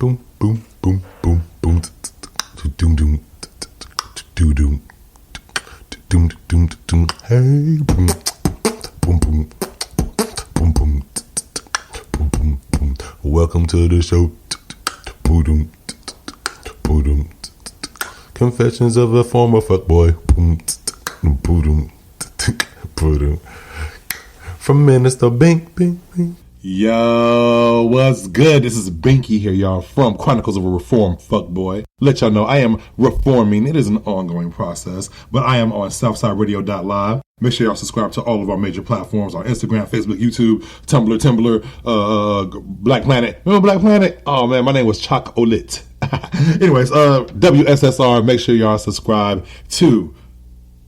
Boom, boom, boom, boom, boom. Doom, doom, doom, doom, doom, doom, doom. Hey, boom, boom, boom, boom, boom, boom, boom, boom. Welcome to the show. Boom, boom. Confessions of a former fuckboy. Boom, boom, boom. From Minister Bink, Bink, Bink. Yo, what's good? This is Binkey here, y'all, from Chronicles of a Reformed Fuckboy. Let y'all know I am reforming. It is an ongoing process, but I am on SouthsideRadio.live. Make sure y'all subscribe to all of our major platforms on Instagram, Facebook, YouTube, Tumblr, Black Planet. Remember Black Planet? Oh man, my name was Chocolit. Anyways, WSSR, make sure y'all subscribe to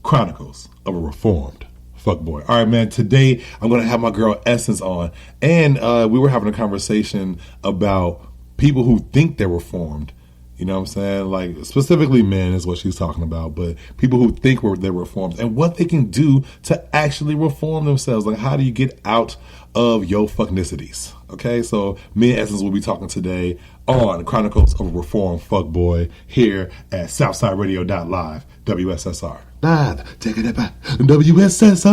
Chronicles of a Reformed Fuckboy. All right, man. Today I'm gonna have my girl Essence on, and we were having a conversation about people who think they're reformed. You know what I'm saying? Like specifically men is what she's talking about, but people who think they're reformed and what they can do to actually reform themselves. Like, how do you get out of your fucknicities? Okay, so me and Essence will be talking today on Chronicles of a Reformed Fuckboy here at SouthsideRadio.live, WSSR. Take it back, WSSR.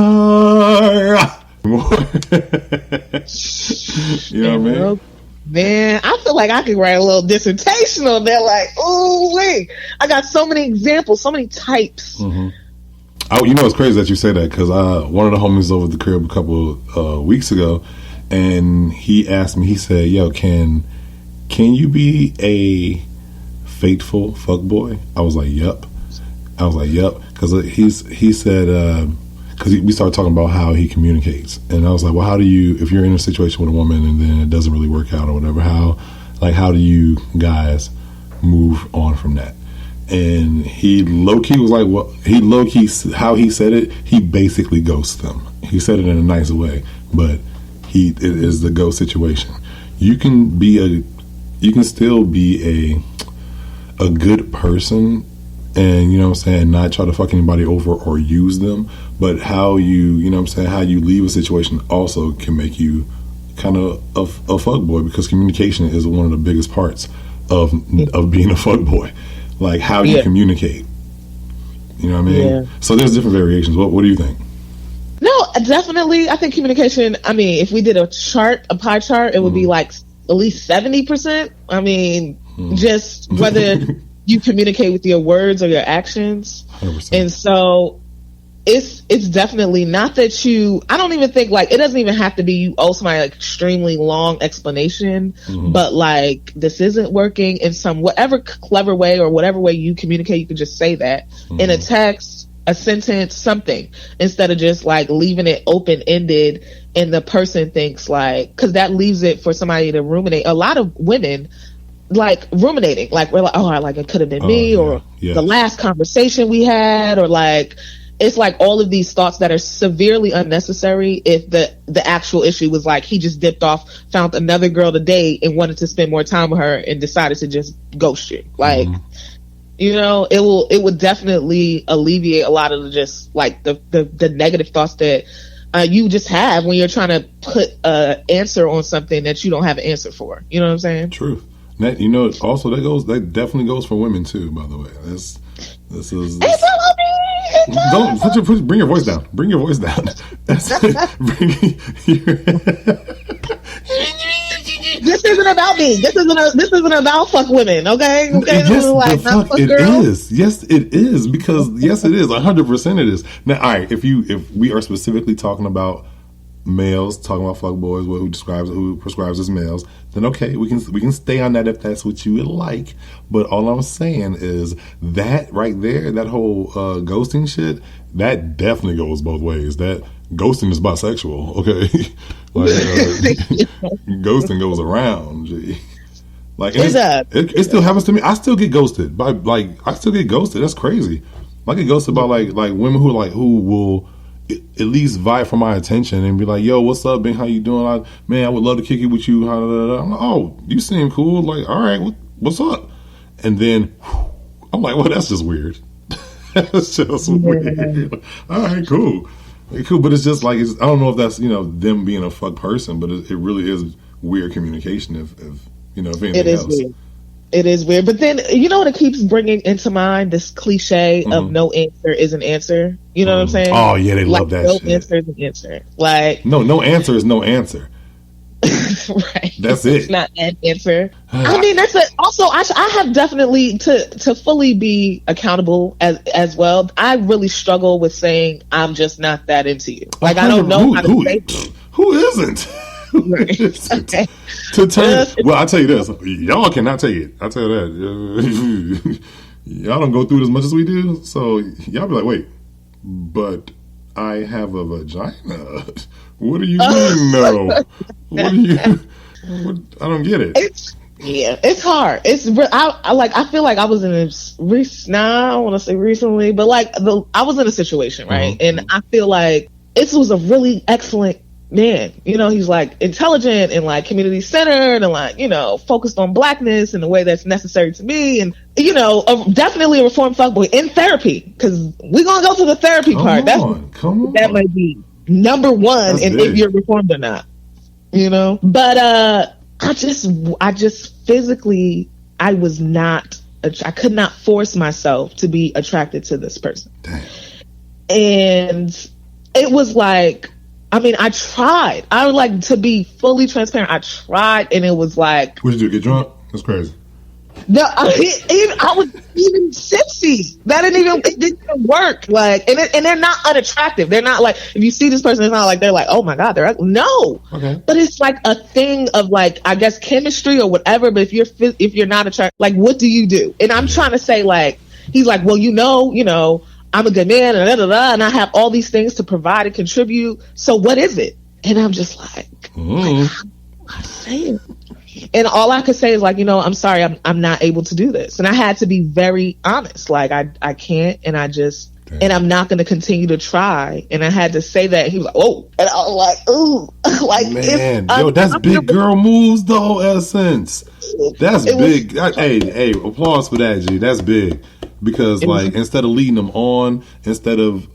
You know what I mean? Man, I feel like I could write a little dissertation on that. Like, oh wait, I got so many examples, so many types. Mm-hmm. You know, it's crazy that you say that because one of the homies over at the crib a couple weeks ago, and he asked me. He said, "Yo, can you be a faithful fuckboy?" I was like, "Yep." Because he said because we started talking about how he communicates, and I was like, well, how do you, if you're in a situation with a woman and then it doesn't really work out or whatever, how do you guys move on from that? And he low key was like, well, how he said it, he basically ghosts them. He said it in a nice way, but it is the ghost situation. You can still be a good person, and you know what I'm saying, not try to fuck anybody over or use them, but how you know what I'm saying, how you leave a situation also can make you kind of a fuckboy, because communication is one of the biggest parts of being a fuckboy. Like how you communicate. You know what I mean? Yeah. So there's different variations. What do you think? No, definitely. I think communication, I mean, if we did a pie chart, it would be like at least 70%. I mean, just whether you communicate with your words or your actions. 100%. And so it's definitely not that I don't even think, like, it doesn't even have to be you owe somebody like extremely long explanation, but like, this isn't working in whatever clever way or whatever way you communicate, you can just say that in a text, a sentence, something, instead of just like leaving it open-ended and the person thinks like, because that leaves it for somebody to ruminate. A lot of women like ruminating, like we're like, oh, like it could have been me, or the last conversation we had, or like it's like all of these thoughts that are severely unnecessary. If the actual issue was like he just dipped off, found another girl to date, and wanted to spend more time with her, and decided to just ghost you, like you know, it would definitely alleviate a lot of the just like the negative thoughts that you just have when you're trying to put an answer on something that you don't have an answer for. You know what I'm saying? Truth. That, you know, also that definitely goes for women too. By the way, bring your voice down. Bring your voice down. This isn't about me. This isn't about fuck women. Okay. Yes, this is like the fuck it girl. Is. Yes, it is, because yes, it is. 100% it is. Now, all right. If we are specifically talking about males, talking about fuckboys, who prescribes as males, then okay, we can stay on that if that's what you would like. But all I'm saying is that right there, that whole ghosting shit, that definitely goes both ways. That ghosting is bisexual, okay? Like ghosting goes around. Gee. Like it still happens to me. I still get ghosted That's crazy. I get ghosted by like women who will at least vie for my attention and be like, yo, what's up, Ben? How you doing? I would love to kick it with you. I'm like, oh, you seem cool. Like, all right, what's up? And then I'm like, well, that's just weird. That's just weird. All right, cool. But it's just like, I don't know if that's, you know, them being a fuck person, but it really is weird communication if anything else. Weird. It is weird. But then, you know what it keeps bringing into mind? This cliche of no answer is an answer. You know what I'm saying? Oh, yeah, they love that no shit. No answer is an answer. Like, no answer is no answer. Right. That's it. It's not an answer. I mean, that's it. Also, I have definitely to fully be accountable as well. I really struggle with saying I'm just not that into you. Like, I don't know how to say it. Who isn't? Right. Okay. To turn, well, I'll tell you this. Y'all cannot take it. I'll tell you that. Y'all don't go through it as much as we do. So y'all be like, wait, but I have a vagina. What do you mean, no? What do you? I don't get it. It's hard. I feel like I was in a I don't want to say recently, but like I was in a situation, right? And I feel like this was a really excellent man. You know, he's like intelligent and like community centered and like, you know, focused on blackness in the way that's necessary to me. And, you know, definitely a reformed fuckboy in therapy, because we're going to go to the therapy part. Come on. That might be number one, that's and big. if you're reformed or not, you know. But I just physically, I could not force myself to be attracted to this person. Damn. And it was like, I mean, I tried. I would like to be fully transparent. I tried, and it was like, what'd you do? Get drunk? That's crazy. No, I was even tipsy. It didn't even work. Like, and they're not unattractive. They're not like, if you see this person, it's not like they're like, oh my God, they're ugly. No. Okay. But it's like a thing of like, I guess chemistry or whatever. But if you're not attracted, like, what do you do? And I'm trying to say, like, he's like, well, you know, I'm a good man, and I have all these things to provide and contribute. So what is it? And I'm just like, I say it. And all I could say is like, you know, I'm sorry, I'm not able to do this. And I had to be very honest. Like, I can't, and and I'm not going to continue to try. And I had to say that. He was like, oh, and I was like, ooh, like, man, yo, that's big girl moves though, Essence. That's big. Hey, applause for that, G. That's big. Because like, instead of leading them on, instead of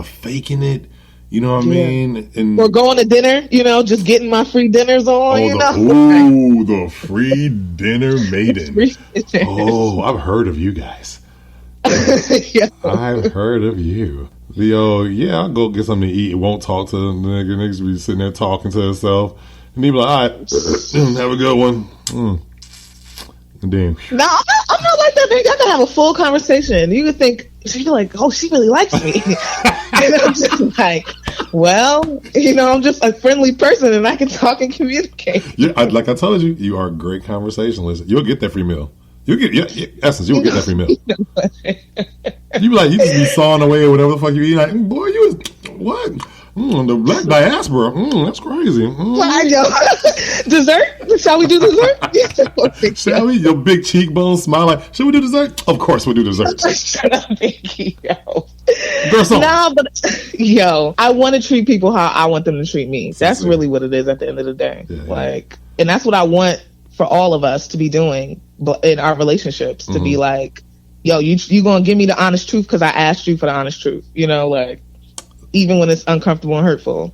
faking it, you know what I mean? And we're going to dinner, you know, just getting my free dinners on, the free dinner maiden. Oh, I've heard of you guys. I've heard of you. Yo, yeah, I'll go get something to eat. Won't talk to the nigga. Niggas be sitting there talking to himself. And he be like, all right, have a good one. Damn. No, I'm not like that, nigga. I can have a full conversation. You would think, she'd be like, oh, she really likes me. And I'm just like, well, you know, I'm just a friendly person and I can talk and communicate. Yeah, like I told you, you are a great conversationalist. You'll get that free meal. Essence, you'll get that free meal. You be like, you just be sawing away or whatever the fuck you eat. Like, boy, you was, what? The black diaspora. That's crazy. Dessert? Shall we do dessert? Shall we? Your big cheekbone smile like, should we do dessert? Of course we'll do dessert. Shut up, Binkey, yo. Garçon. No, but yo, I want to treat people how I want them to treat me. That's really what it is at the end of the day. Yeah, like, and that's what I want for all of us to be doing in our relationships, to be like, yo, you gonna give me the honest truth because I asked you for the honest truth, you know, like, even when it's uncomfortable and hurtful.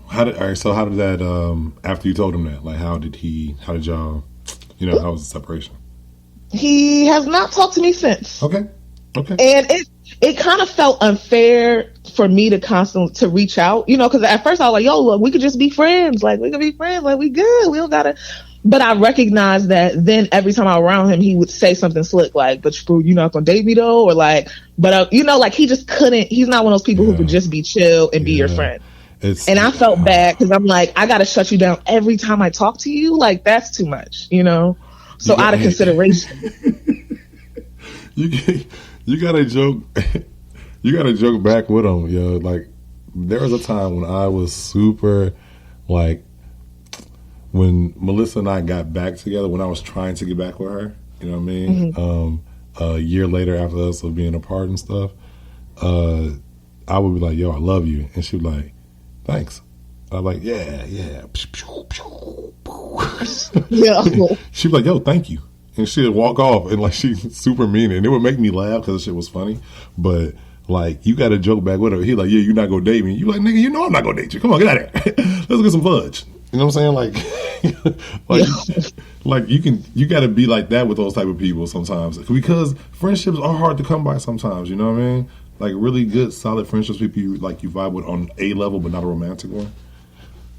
How did that, after you told him that, like, how did y'all, you know, how was the separation? He has not talked to me since. Okay. And it kind of felt unfair for me to reach out, you know, because at first I was like, yo, look, we could just be friends. Like, we could be friends. Like, we good. We don't gotta. But I recognized that then every time I was around him, he would say something slick like, but you're not going to date me though? Or like, but you know, like, he just couldn't, he's not one of those people who could just be chill and be your friend. And I felt bad because I'm like, I got to shut you down every time I talk to you. Like, that's too much, you know? So out of consideration. You got to joke. You got to joke back with him, yo. Like, there was a time when I was super, like, when Melissa and I got back together, when I was trying to get back with her, you know what I mean? A year later after us of being apart and stuff, I would be like, yo, I love you. And she'd be like, thanks. I was like, yeah. She'd be like, yo, thank you. And she'd walk off, and like, she's super mean. And it would make me laugh because the shit was funny. But like, you got to joke back with her. He like, yeah, you're not going to date me. You like, nigga, you know I'm not going to date you. Come on, get out of here. Let's get some fudge. You know what I'm saying? Like you got to be like that with those type of people sometimes, because friendships are hard to come by sometimes. You know what I mean? Like really good, solid friendships, people you vibe with on a level, but not a romantic one.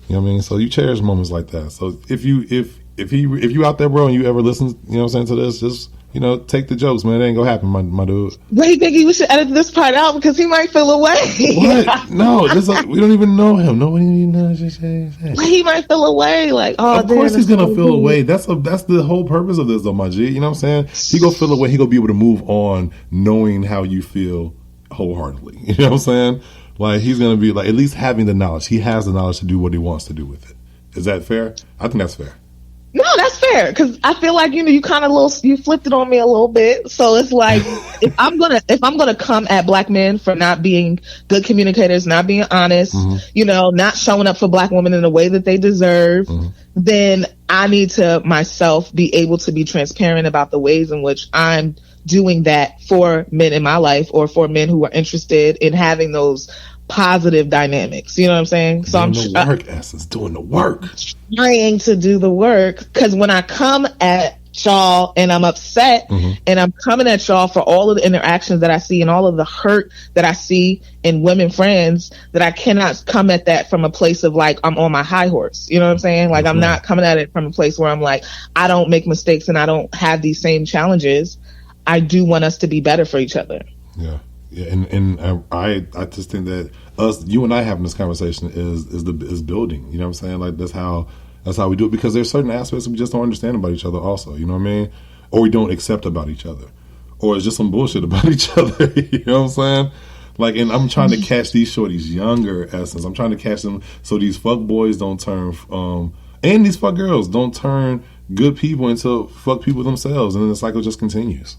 You know what I mean? So you cherish moments like that. So if you out there, bro, and you ever listen, you know what I'm saying, to this, just, you know, take the jokes, man. It ain't gonna happen, my dude. Wait, Binkey, we should edit this part out because he might feel away. What? No, we don't even know him. Nobody even knows. Well, he might feel away. Like, oh, of course he's gonna feel away. That's the whole purpose of this, though, my G. You know what I'm saying? He gonna feel away. He gonna be able to move on, knowing how you feel wholeheartedly. You know what I'm saying? Like, he's gonna be like, at least having the knowledge. He has the knowledge to do what he wants to do with it. Is that fair? I think that's fair. No, that's fair, because I feel like, you know, you flipped it on me a little bit. So it's like, if I'm gonna come at black men for not being good communicators, not being honest, you know, not showing up for black women in the way that they deserve, then I need to myself be able to be transparent about the ways in which I'm doing that for men in my life, or for men who are interested in having those positive dynamics. You know what I'm saying? So I'm doing the work, trying to do the work, because when I come at y'all and I'm upset, and I'm coming at y'all for all of the interactions that I see and all of the hurt that I see in women friends, that I cannot come at that from a place of like I'm on my high horse. You know what I'm saying? Like, I'm not coming at it from a place where I'm like, I don't make mistakes and I don't have these same challenges. I do want us to be better for each other. Yeah. Yeah, and I just think that you and I having this conversation is building. You know what I'm saying? Like, that's how we do it, because there's certain aspects we just don't understand about each other also. You know what I mean? Or we don't accept about each other, or it's just some bullshit about each other. You know what I'm saying? Like, and I'm trying to catch these shorties younger, essence. I'm trying to catch them so these fuck boys don't turn, and these fuck girls don't turn good people into fuck people themselves, and then the cycle just continues.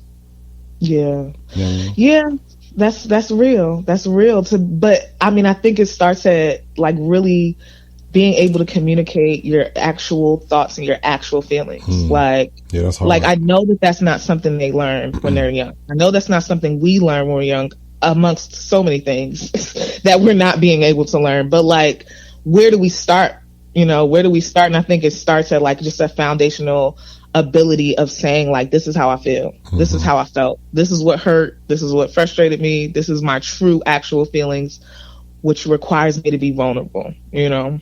Yeah. Yeah. That's real. That's real. But I mean, I think it starts at like really being able to communicate your actual thoughts and your actual feelings. Like, yeah, that's hard. Like, I know that that's not something they learn when they're young. I know that's not something we learn when we're young, amongst so many things that we're not being able to learn. But like, where do we start? You know, where do we start? And I think it starts at like just a foundational ability of saying like, this is how I feel. This is how I felt. This is what hurt. This is what frustrated me. This is my true actual feelings, which requires me to be vulnerable, you know?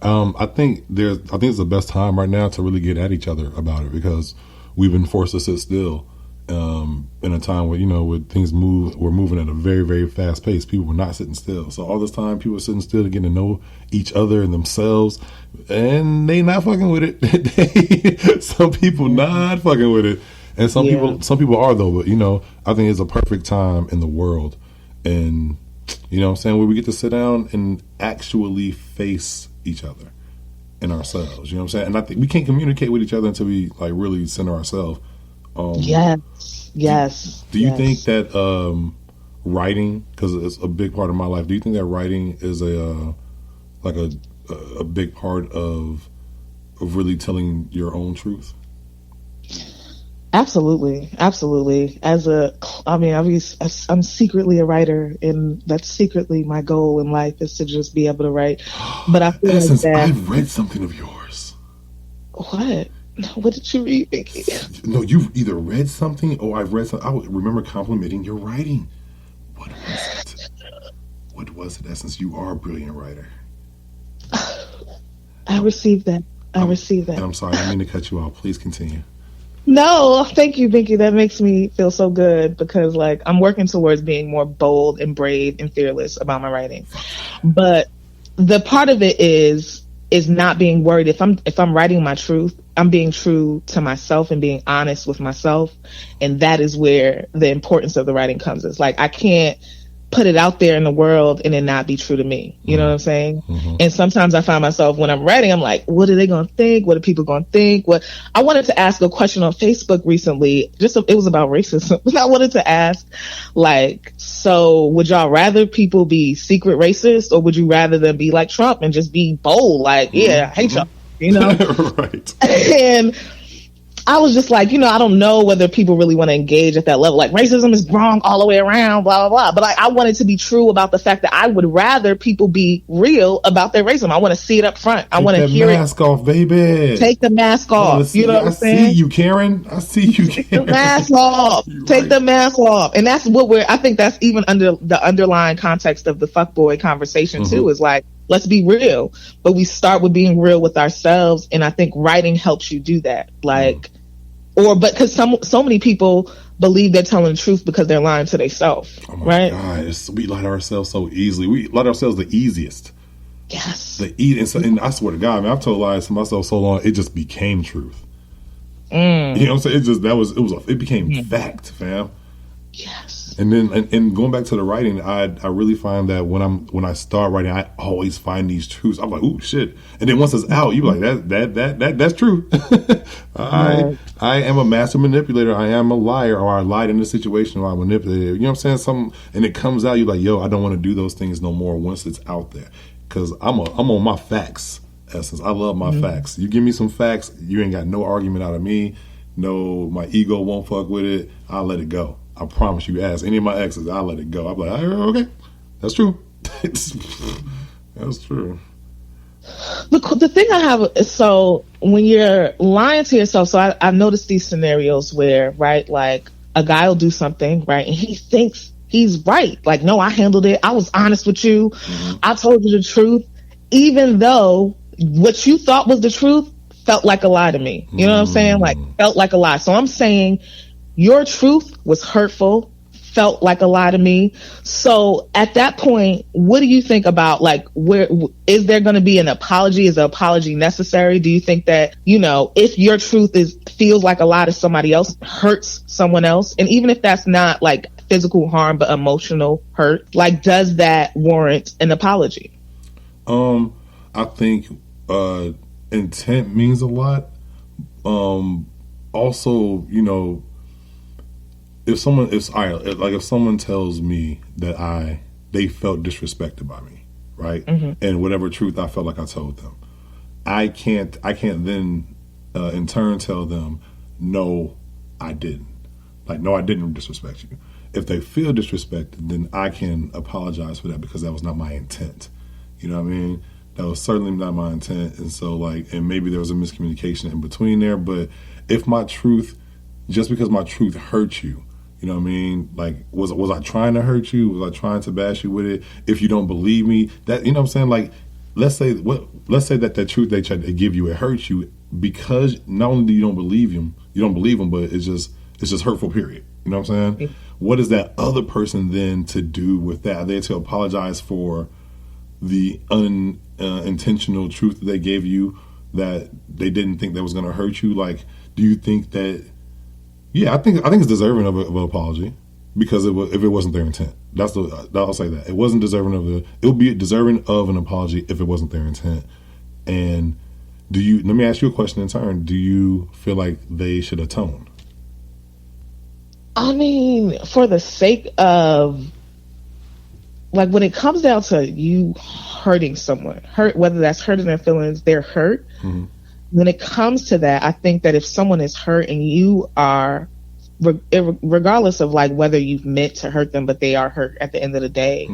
I think it's the best time right now to really get at each other about it, because we've been forced to sit still in a time where, you know, where things we're moving at a very, very fast pace. People were not sitting still. So all this time, people were sitting still to get to know each other and themselves, and they not fucking with it. Some people not fucking with it. And some people are, though. But, you know, I think it's a perfect time in the world. And, you know what I'm saying, where we get to sit down and actually face each other and ourselves. You know what I'm saying? And I think we can't communicate with each other until we, like, really center ourselves. Yes. Do you think that writing, because it's a big part of my life, do you think that writing is a big part of really telling your own truth? Absolutely. I'm secretly a writer, and that's secretly my goal in life, is to just be able to write. But I feel like that I've read something of yours. What? What did you read, Binkey? No, you've either read something or I've read something. I remember complimenting your writing. What was it? What was it, Essence? You are a brilliant writer. I received that. And I'm sorry, I didn't mean to cut you off. Please continue. No, thank you, Binkey. That makes me feel so good, because like I'm working towards being more bold and brave and fearless about my writing. But the part of it is not being worried. If I'm writing my truth, I'm being true to myself and being honest with myself. And that is where the importance of the writing comes. It's like, I can't put it out there in the world and then not be true to me. You know what I'm saying? And sometimes I find myself when I'm writing, I'm like, what are they going to think? What are people going to think? I wanted to ask a question on Facebook recently. It was about racism. I wanted to ask, like, so would y'all rather people be secret racist, or would you rather them be like Trump and just be bold? Like, yeah, I hate y'all, you know? Right. And I was just like, I don't know whether people really want to engage at that level. Like, racism is wrong all the way around, blah, blah, blah. But I wanted to be true about the fact that I would rather people be real about their racism. I want to see it up front. I want to hear it. Take the mask off, baby. Take the mask off. You know what I'm saying? I see you, Karen. I see you, Karen. Take the mask off. Take the mask off. And that's what I think that's even under the underlying context of the fuckboy conversation too, is like, let's be real. But we start with being real with ourselves. And I think writing helps you do that. Like, but because so many people believe they're telling the truth because they're lying to themselves. Oh my right? God. We lie to ourselves so easily. We lie to ourselves the easiest. Yes. And I swear to God, man, I've told lies to myself so long, it just became truth. You know what I'm saying? It became fact, fam. Yes. And then, and going back to the writing, I really find that when I start writing, I always find these truths. I'm like, ooh, shit. And then once it's out, you like, that's true. I am a master manipulator. I am a liar, or I lied in this situation, or I manipulated. You know what I'm saying? And it comes out, you're like, yo, I don't want to do those things no more once it's out there. Because I'm on my facts essence. I love my facts. You give me some facts, you ain't got no argument out of me. No, my ego won't fuck with it. I'll let it go. I promise you, ask any of my exes, I'll let it go. I'm like, okay, that's true. That's true. The thing I have is, so when you're lying to yourself, so I've noticed these scenarios where, right, like a guy will do something, right, and he thinks he's right. Like, no, I handled it. I was honest with you. I told you the truth, even though what you thought was the truth felt like a lie to me. You know what I'm saying? Like, felt like a lie. So I'm saying your truth was hurtful, felt like a lie to me. So at that point, what do you think about, like, where is there going to be an apology? Is an apology necessary? Do you think that, if your truth feels like a lie to somebody else, hurts someone else, and even if that's not like physical harm but emotional hurt, like, does that warrant an apology? I think intent means a lot. Also, if someone tells me that they felt disrespected by me, right, and whatever truth I felt like I told them, I can't then in turn tell them, no, I didn't. Like, no, I didn't disrespect you. If they feel disrespected, then I can apologize for that because that was not my intent. You know what I mean? That was certainly not my intent. And so, and maybe there was a miscommunication in between there. But if my truth, just because my truth hurt you, you know what I mean? Like, was I trying to hurt you? Was I trying to bash you with it? If you don't believe me, that, you know what I'm saying? Like, let's say that the truth they tried to give you, it hurts you because not only do you don't believe them, but it's just hurtful, period. You know what I'm saying? What is that other person then to do with that? Are they to apologize for the unintentional truth that they gave you that they didn't think that was going to hurt you? Like, do you think that? Yeah, I think it's deserving of an apology because if it wasn't their intent, I'll say that it wasn't deserving of it would be deserving of an apology if it wasn't their intent. And let me ask you a question in turn. Do you feel like they should atone? I mean, for the sake of, like, when it comes down to you hurting someone, whether that's hurting their feelings, they're hurt. When it comes to that, I think that if someone is hurt and you are, regardless of like whether you've meant to hurt them, but they are hurt at the end of the day,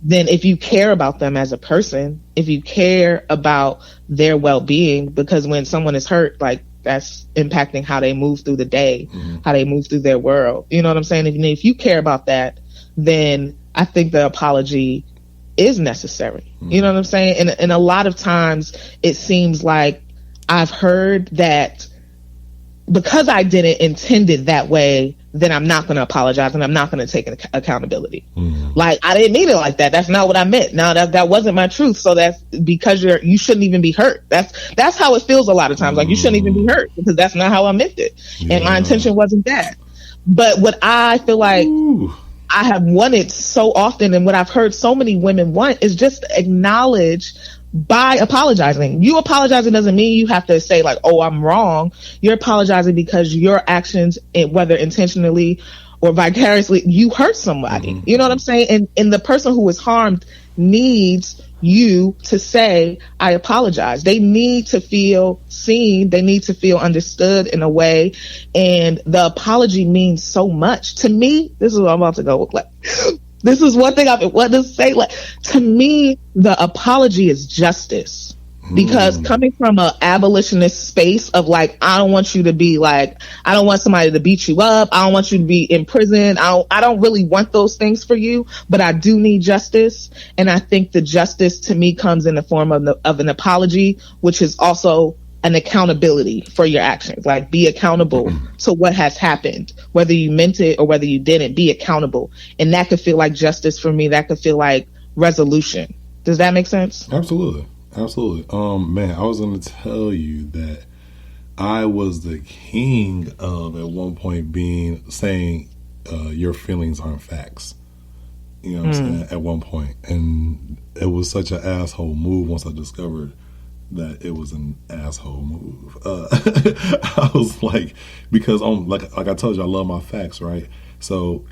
then if you care about them as a person, if you care about their well-being, because when someone is hurt, like, that's impacting how they move through the day, how they move through their world. You know what I'm saying? If you care about that, then I think the apology is necessary. You know what I'm saying? And a lot of times it seems like I've heard that because I didn't intend it that way, then I'm not going to apologize and I'm not going to take accountability. Like, I didn't mean it like that. That's not what I meant. No, that wasn't my truth. So that's because you shouldn't even be hurt. That's how it feels a lot of times. Like, you shouldn't even be hurt because that's not how I meant it. And my intention wasn't that. But what I feel like I have wanted so often, and what I've heard so many women want, is just acknowledge by apologizing. You apologizing doesn't mean you have to say like, oh, I'm wrong. You're apologizing because your actions, whether intentionally or vicariously, you hurt somebody. You know what I'm saying? And the person who was harmed needs you to say, I apologize. They need to feel seen. They need to feel understood in a way. And the apology means so much. To me, this is what I'm about to go with. Like, this is one thing I've been wanting to say. Like, to me, the apology is justice. Because coming from an abolitionist space of like, I don't want you to be like, I don't want somebody to beat you up. I don't want you to be in prison. I don't really want those things for you, but I do need justice. And I think the justice to me comes in the form of an apology, which is also an accountability for your actions. Like, be accountable to what has happened, whether you meant it or whether you didn't. Be accountable. And that could feel like justice for me. That could feel like resolution. Does that make sense? Absolutely. Absolutely. Man, I was going to tell you that I was the king of, at one point, saying your feelings aren't facts. You know what I'm saying? At one point. And it was such an asshole move once I discovered that it was an asshole move. I was like, because like I told you, I love my facts, right? So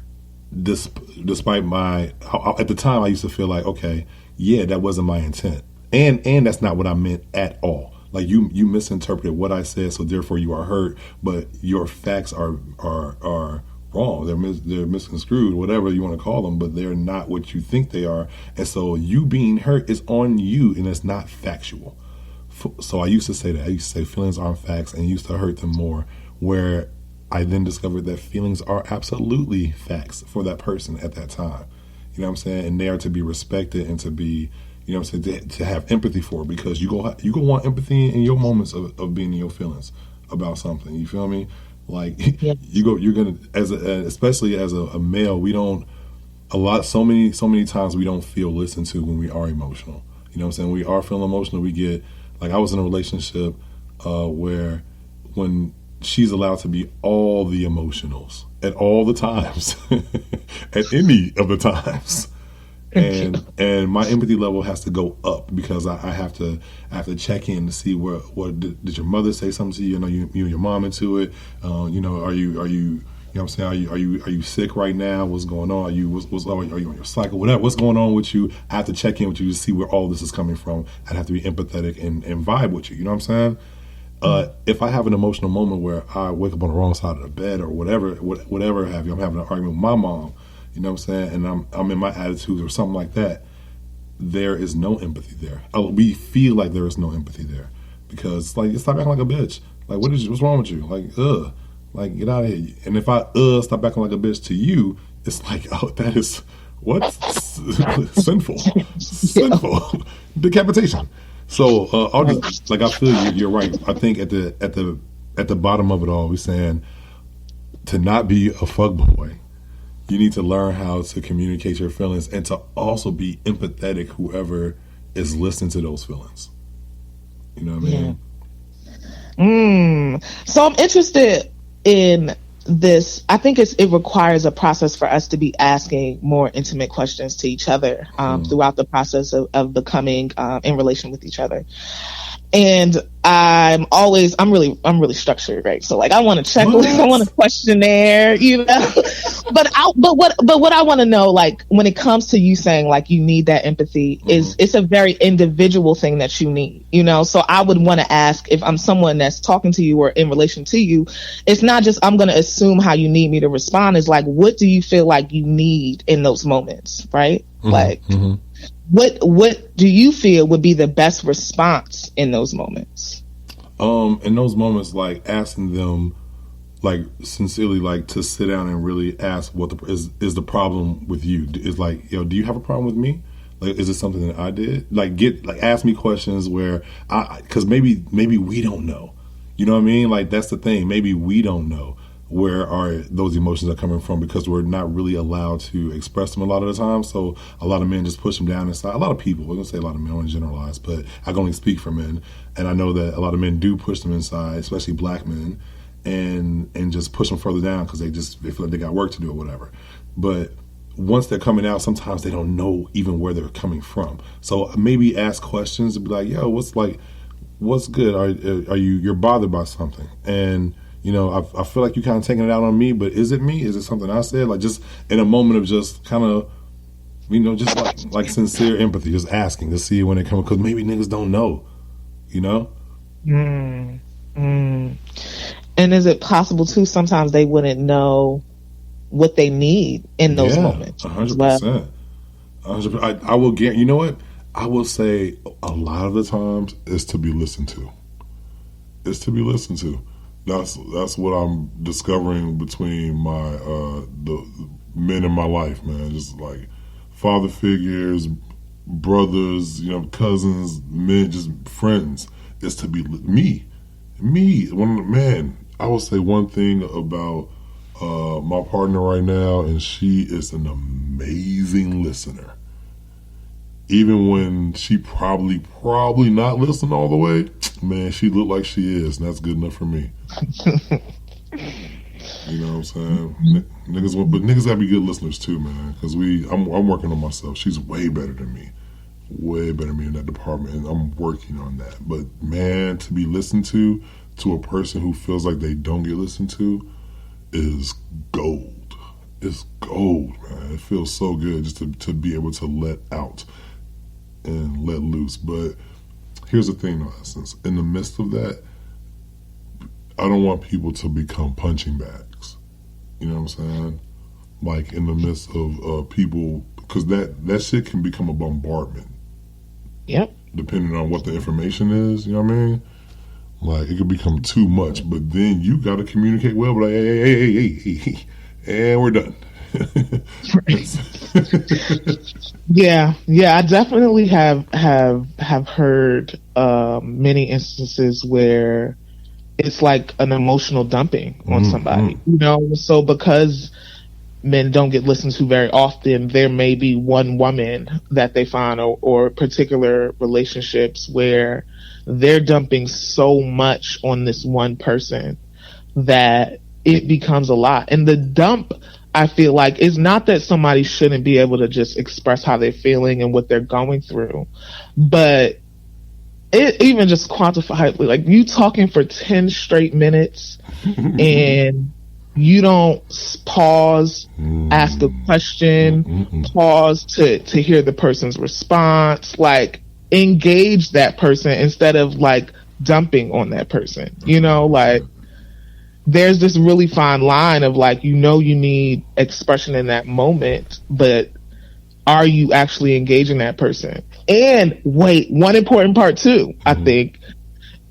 despite at the time I used to feel like, okay, yeah, that wasn't my intent. And that's not what I meant at all. Like, you misinterpreted what I said, so therefore you are hurt. But your facts are wrong. They're misconstrued, whatever you want to call them. But they're not what you think they are. And so you being hurt is on you, and it's not factual. So I used to say that. I used to say feelings aren't facts, and used to hurt them more. Where I then discovered that feelings are absolutely facts for that person at that time. You know what I'm saying? And they are to be respected and to be, you know what I'm saying, to have empathy for, because you go want empathy in your moments of being in your feelings about something. You feel me? Like, yes. You're gonna, especially as a male, so many times we don't feel listened to when we are emotional. You know what I'm saying? We are feeling emotional. We get, like, I was in a relationship where when she's allowed to be all the emotionals at all the times, at any of the times. And my empathy level has to go up, because I have to check in to see what did your mother say something to you? You know, you and your mom into it. You know, are you know what I'm saying? Are you sick right now? What's going on? Are you on your cycle? Whatever. What's going on with you? I have to check in with you to see where all this is coming from. I have to be empathetic and vibe with you. You know what I'm saying? If I have an emotional moment where I wake up on the wrong side of the bed or whatever have you, I'm having an argument with my mom. You know what I'm saying? And I'm in my attitude or something like that. There is no empathy there. We feel like there is no empathy there, because, like, stop acting like a bitch. Like, what's wrong with you? Like, get out of here. And if I stop acting like a bitch to you, it's like, oh, that is what sinful, decapitation. So I'll just, like, I feel you're right. I think at the bottom of it all, we're saying to not be a fuckboy. You need to learn how to communicate your feelings, and to also be empathetic, whoever is listening to those feelings. You know what I mean? So I'm interested in this. I think it requires a process for us to be asking more intimate questions to each other throughout the process of becoming in relation with each other. And I'm really structured, right? So, like, I want a checklist, I want a questionnaire, you know. but what I want to know, like, when it comes to you saying, like, you need that empathy, is it's a very individual thing that you need, you know. So I would want to ask, if I'm someone that's talking to you or in relation to you, it's not just I'm going to assume how you need me to respond. It's like, what do you feel like you need in those moments, right? Like. What do you feel would be the best response in those moments? In those moments, like, asking them, like, sincerely, like, to sit down and really ask what is the problem with you. Is like, do you have a problem with me? Like, is it something that I did? Like, ask me questions where because maybe we don't know. You know what I mean? Like, that's the thing. Maybe we don't know where those emotions are coming from, because we're not really allowed to express them a lot of the time. So a lot of men just push them down inside. A lot of people, we're going to say a lot of men, I don't want to generalize, but I can only speak for men. And I know that a lot of men do push them inside, especially black men, and just push them further down because they feel like they got work to do or whatever. But once they're coming out, sometimes they don't know even where they're coming from. So maybe ask questions and be like, yo, what's good? You're bothered by something? And, you know, I feel like you kind of taking it out on me, but is it me? Is it something I said? Like, just in a moment of just kind of You know, just like sincere empathy, just asking to see when they come, because maybe niggas don't know, you know. Mm, mm. And is it possible too? Sometimes they wouldn't know what they need in those moments. 100%. I will get. You know what? I will say a lot of the times is to be listened to. It's to be listened to. That's what I'm discovering between my the men in my life, man. Just like father figures, brothers, you know, cousins, men, just friends. Is to be me. Man, I will say one thing about my partner right now, and she is an amazing listener. Even when she probably not listening all the way, man, she look like she is, and that's good enough for me. You know what I'm saying? Niggas gotta be good listeners too, man. Because I'm working on myself. She's way better than me in that department, and I'm working on that. But man, to be listened to a person who feels like they don't get listened to is gold. It's gold, man. It feels so good just to be able to let out and let loose. But here's the thing, though, Essence. In the midst of that, I don't want people to become punching bags. You know what I'm saying? Like in the midst of people, because that shit can become a bombardment. Yep. Depending on what the information is, you know what I mean? Like it could become too much, but then you got to communicate well. But like, hey, and we're done. Yeah. I definitely have heard many instances where it's like an emotional dumping on somebody, you know. So because men don't get listened to very often, there may be one woman that they find or particular relationships where they're dumping so much on this one person that it becomes a lot. And the dump, I feel like, is not that somebody shouldn't be able to just express how they're feeling and what they're going through, but it even just quantifiably, like you talking for 10 straight minutes and you don't pause, ask a question, pause to hear the person's response, like engage that person instead of like dumping on that person, you know, like there's this really fine line of like, you know, you need expression in that moment, but are you actually engaging that person? And wait, one important part too, I think,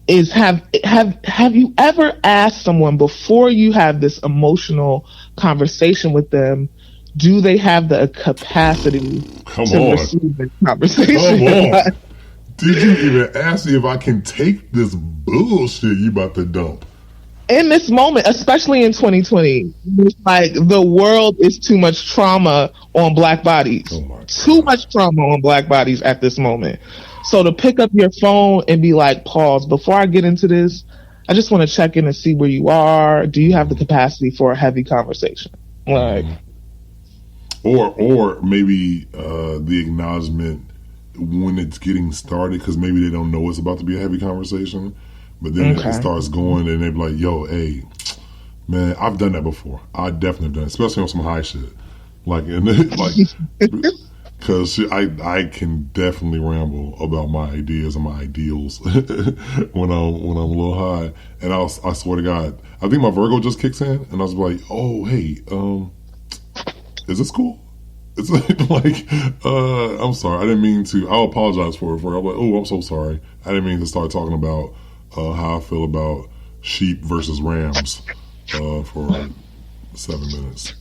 is have you ever asked someone before you have this emotional conversation with them, do they have the capacity to receive the conversation? Come on. Did you even ask me if I can take this bullshit you about to dump? In this moment, especially in 2020, it's like the world is too much trauma on black bodies. Too much trauma on black bodies at this moment. So to pick up your phone and be like, pause, before I get into this, I just want to check in and see where you are. Do you have the capacity for a heavy conversation? Like, or maybe the acknowledgement when it's getting started, because maybe they don't know it's about to be a heavy conversation. But then it starts going, and they be like, "Yo, hey, man, I've done that before. I definitely have done it, especially on some high shit, like, and like, because I can definitely ramble about my ideas and my ideals when I'm a little high, and I swear to God, I think my Virgo just kicks in, and I was like, oh, hey, is this cool? It's like, I'm sorry, I didn't mean to. I'll apologize for it. I'm like, oh, I'm so sorry. I didn't mean to start talking about how I feel about sheep versus rams for 7 minutes.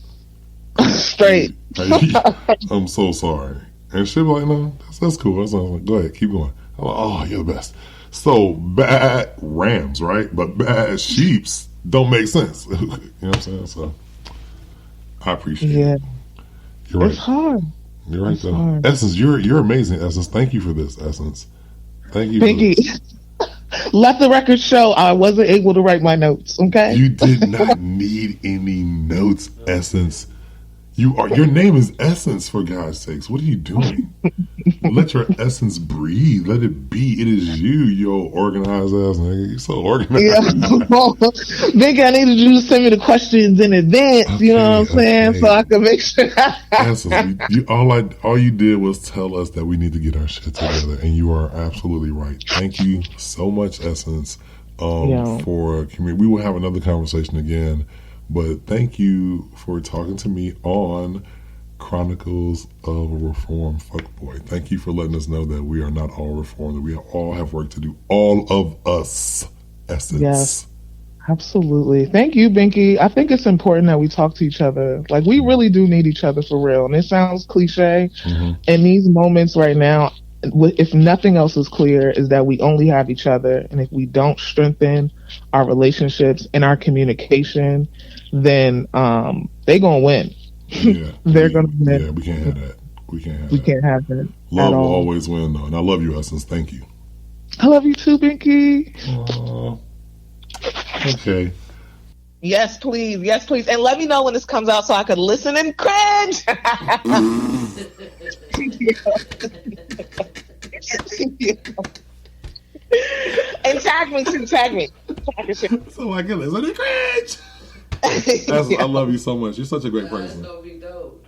Straight. I'm so sorry. And she'll be like, no, that's cool. That's like, go ahead, keep going. I'm like, oh, you're the best. So bad rams, right? But bad sheeps don't make sense. You know what I'm saying? So I appreciate it. You're right. It's hard. You're right, though. Essence, you're amazing, Essence. Thank you for this, Essence. Thank you. Binkey. Let the record show I wasn't able to write my notes, okay? You did not need any notes, Essence. Your name is Essence, for God's sakes. What are you doing? Let your essence breathe. Let it be. It is you organized ass nigga. You're so organized. Yeah. Binkey, I needed you to send me the questions in advance. Okay, you know what I'm saying? So I can make sure. Essence, all you did was tell us that we need to get our shit together, and you are absolutely right. Thank you so much, Essence, for community. We will have another conversation again. But thank you for talking to me on Chronicles of a Reformed Fukboi. Thank you for letting us know that we are not all reformed, that we all have work to do. All of us, Essence. Yes, absolutely. Thank you, Binkey. I think it's important that we talk to each other. Like, we really do need each other for real. And it sounds cliche. In these moments right now, if nothing else is clear, is that we only have each other. And if we don't strengthen our relationships and our communication, then they're going to win. Yeah, they're going to win. Yeah, we can't have that. We can't have that. Love will always win, though. And I love you, Essence. Thank you. I love you too, Binkey. Okay. Yes, please. Yes, please. And let me know when this comes out so I can listen and cringe. And tag me too. Tag me. So I can listen and cringe. I love you so much. You're such a great person. That's gonna be dope.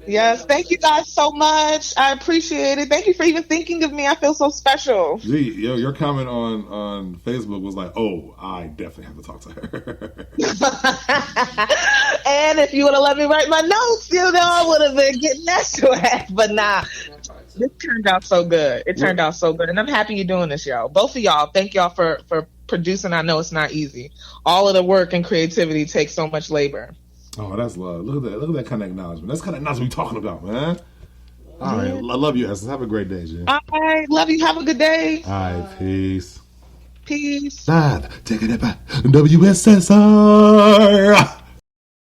Yes, thank you guys so much. I appreciate it. Thank you for even thinking of me. I feel so special. Gee, your comment on Facebook was like, oh, I definitely have to talk to her. And if you would have let me write my notes, I would have been getting that swag. But nah, this turned out so good. It turned out so good. And I'm happy you're doing this, y'all. Both of y'all, thank y'all for producing. I know it's not easy. All of the work and creativity takes so much labor. Oh, that's love. Look at that kind of acknowledgement. That's the kind of acknowledgement we're talking about, man. All right. I love you, Essence. Have a great day, Jen. All right. Love you. Have a good day. All right. Peace. Peace. Take it back. WSSR.